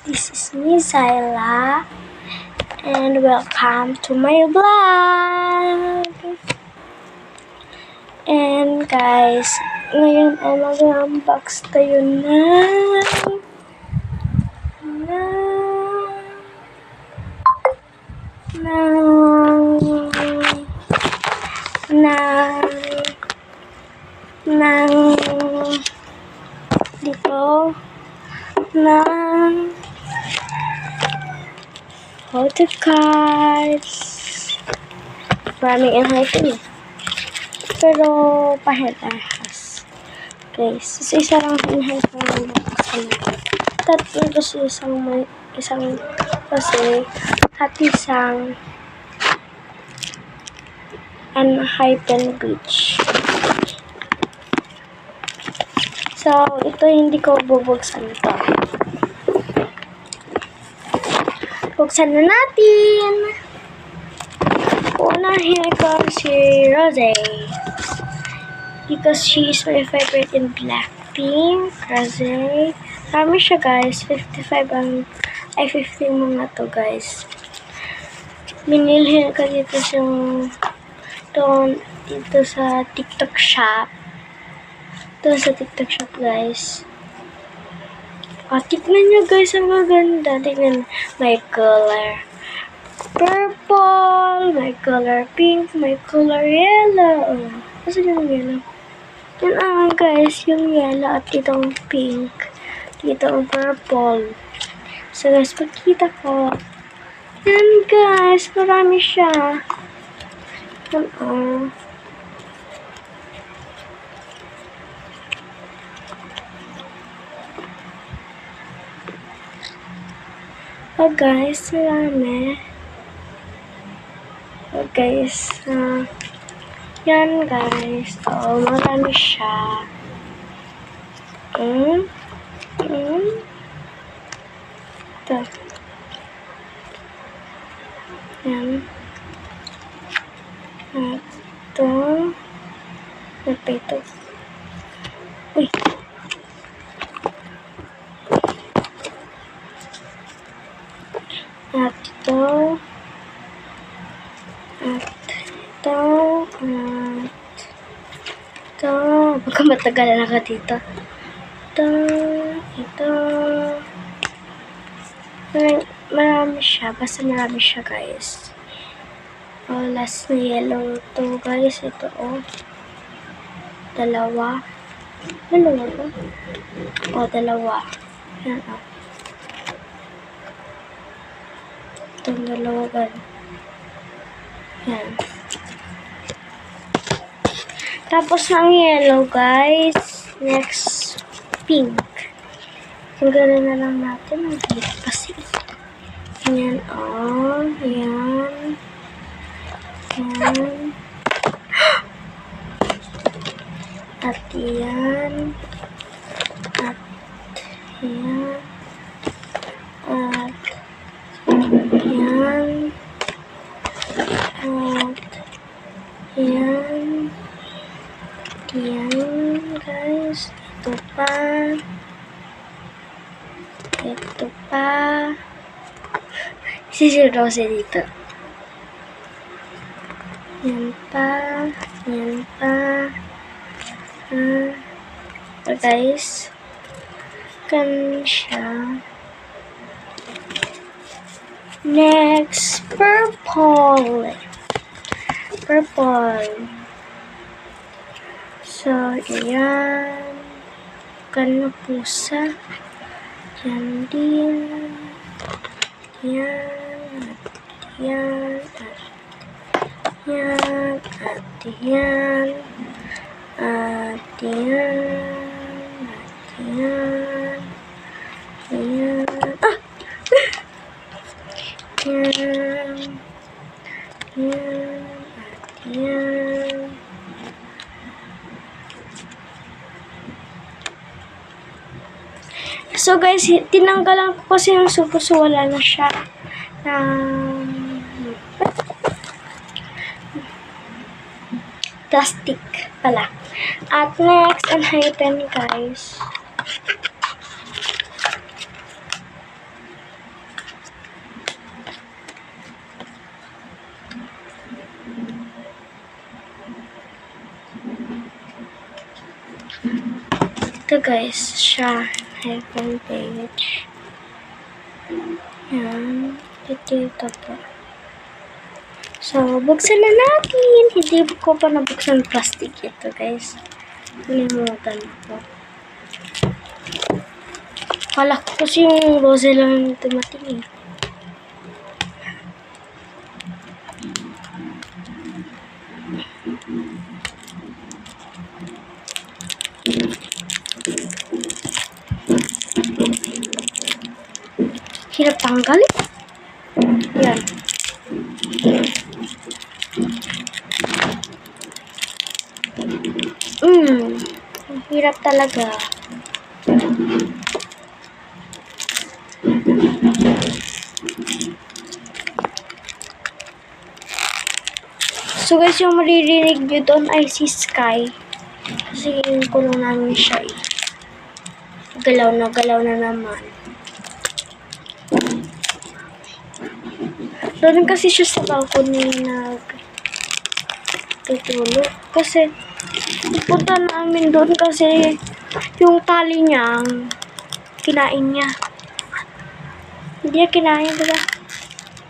This is me, Zyla, and welcome to my vlog! And guys, ngayon ay mag-unbox tayo ng photocards. Maraming enhypen pero pahit-ahas. Guys, isa lang enhypen ang buksan natin. Tatlo kasi isang kasi at isang unhypen beach. So, ito hindi ko bubuksan ito. Buksan na natin! Unahin ko si Rose. Because she is my favorite in Blackpink. Rose. Marami siya guys. 50 mga to guys. Binilhin ko dito sa TikTok shop. Ito sa TikTok shop guys. Tignan nyo guys, ang maganda. Tignan, my color purple, my color pink, my color yellow. Kasi yung yellow. Yan guys, yung yellow at itong pink. Dito ang purple. So guys, pagkita ko. Yan guys, marami siya. Yan Oh guys, marami. Oh guys, yan guys. Oh, marami siya. Ito. Yan. Ito. Ito. Uy. At ito. Baka matagalan ako dito. Ito. Marami siya. Basta marami siya, guys. Oh, last na yellow to, guys. Ito, oh. Dalawa. Dalawa ba? Oh, dalawa. Yan, oh. Itong dalawa ba? Yan. Tapos ng yellow, guys. Next, pink. Tanggalin na lang natin. Dito kasi. Yan, oh. Yan. Yan. At yan. At yan. At yan. At yan. Yan, guys. Ito pa. Ito pa. Si Rose dito. Yan pa. Yan pa. So guys. Ganun siya. Next, purple. Purple. So, ayan. Ganun pusa. Yan din. Yan. At yan. At yan. At yan. At yan. At yan. Ayan. Ah! Yan. Yan. At yan. So guys, tinanggalan ko kasi yung supo so wala na siya. Plastic pala. At next, unhypen guys. Ito guys, siya. Heaven page. Yan. Ito po. So, buksan na natin. Hindi ko pa nabuksan plastic ito guys. Nalimutan ko. Kala ko kasi yung rose lang dumating eh. Hirap tanggalin. Yan. Ang hirap talaga. So guys, yung maririnig nyo doon ay si Sky. Kasi yung kulong namin siya eh. Galaw na naman. Doon kasi siya sa balcony nagtutulog. Kasi punta namin doon kasi yung tali niya, kinain niya. Hindi niya kinain, diba?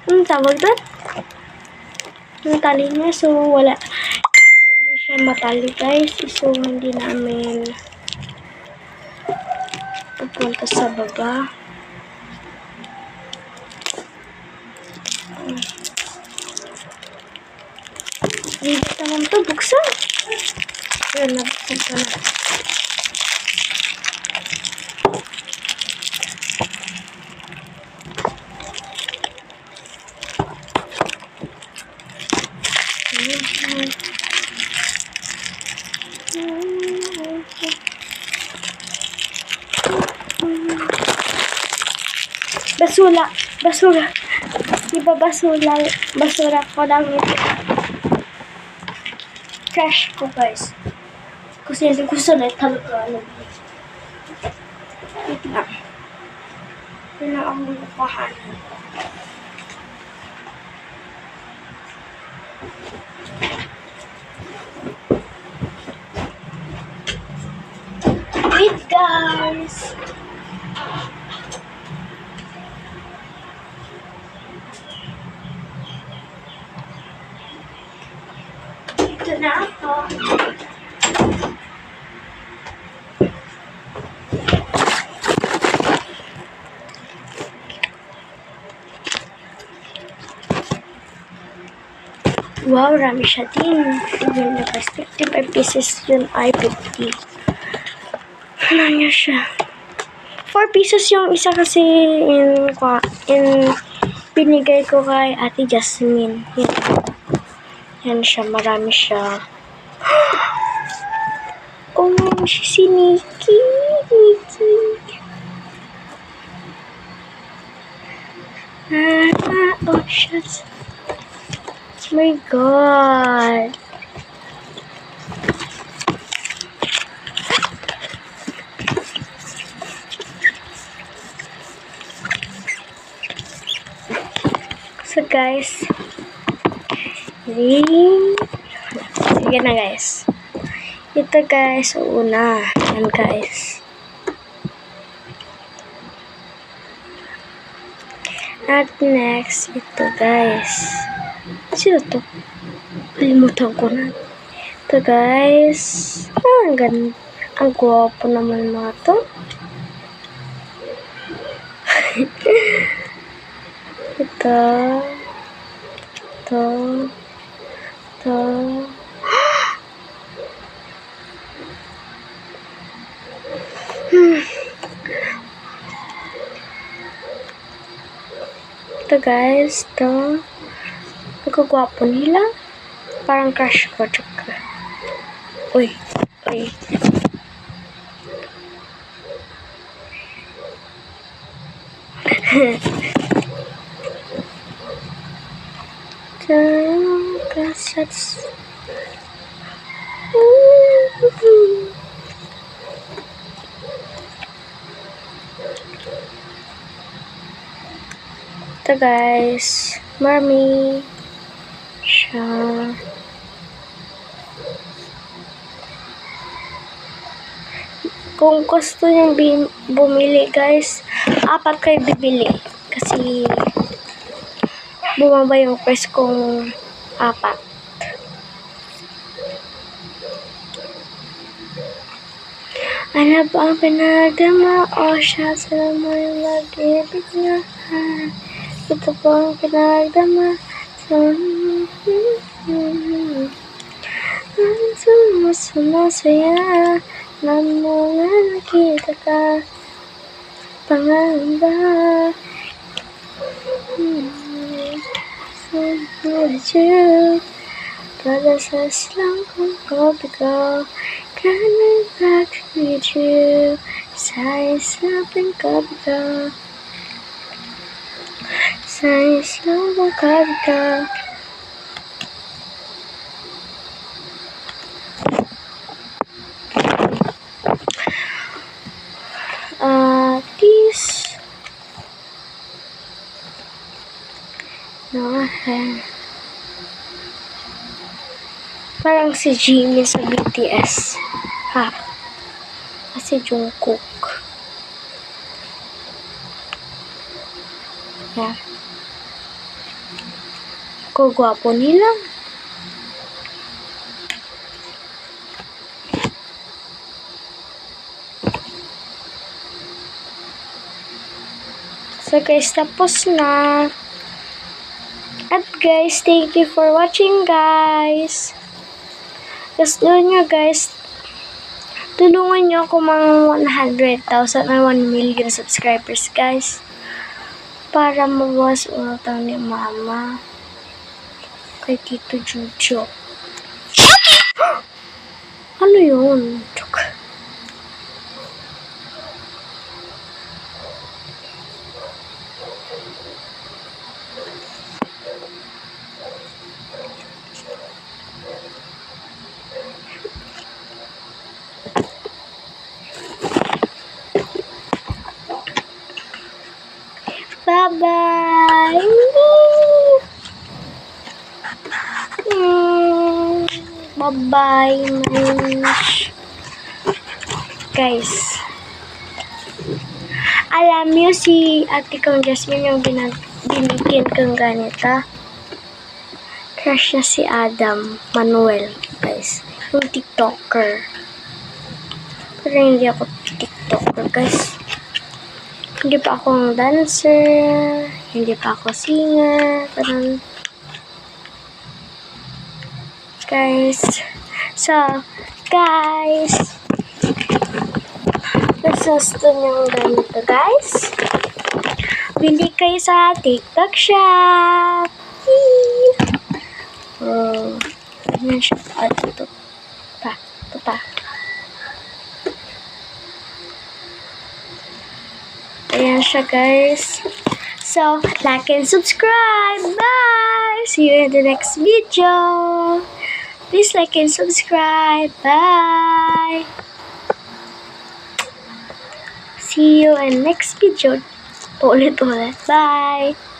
Anong tawag doon? Yung tali niya, so wala. Hindi siya matali guys. So hindi namin pupunta sa baba. Hindi naman ito buksan. Yun, nabuksan ko na. Basura. Diba basura ko lang ito. Trash ko guys. Kasi hindi ko sanay talaga. Wait lang. Yun lang ang mulukahan. Wait guys. Ito na ako. Wow, rami siya din. Yun na plastic. 5 pieces yun ay 50. Ano niya siya? 4 pieces yung isa kasi in binigay ko kay Ate Jasmine. Yan siya, marami siya. Oh, si Nikki. Oh, shucks. Oh my God. So guys, sige na guys. Ito guys, una. Yan guys. At next, ito guys. Sino to? Kalimutan ko na. Ito guys. Ang ganda. Ang gwapo naman mga to. Ito. Ito guys, ito. Nagkagwapo nila. Parang crush ko. Tsaka. Uy. Ito guys, marami siya. Kung gusto nyo bumili guys, 4 kayo bibili. Kasi bumaba yung price kung 4. Ano ba ang pinagdama o siya sa mo yung mag-ibig na? Ito po ang pinagdama sa sumasaya na mga nakita ka pangamba Pag-asas lang kung kabigaw ka nang pag-video sa isang kabigaw sa isang kabigaw this no parang si Jimin sa BTS ha kasi Jungkook yeah. Kagwapo nila. So guys, tapos na. At guys, thank you for watching guys. Gusto nyo guys, tulungan nyo ako mga 100,000 or 1 million subscribers guys. Para mabawas utang ni mama kay Tito Jujo. Ano yun? Bye-bye! Bye-bye, guys. Alam niyo si ate kong Jasmine yung binigyan kong ganito. Crush niya si Adam Manuel, guys. Yung TikToker. Pero hindi ako TikToker, guys. Hindi pa akong dancer, hindi pa ako singer, parang guys. So, guys, gusto nyo ganito, guys. Bili kayo sa TikTok shop. Oh, yan siya. Ito pa. Ayan siya guys. So, like and subscribe. Bye! See you in the next video. Please like and subscribe. Bye! See you in next video. Ulit. Bye!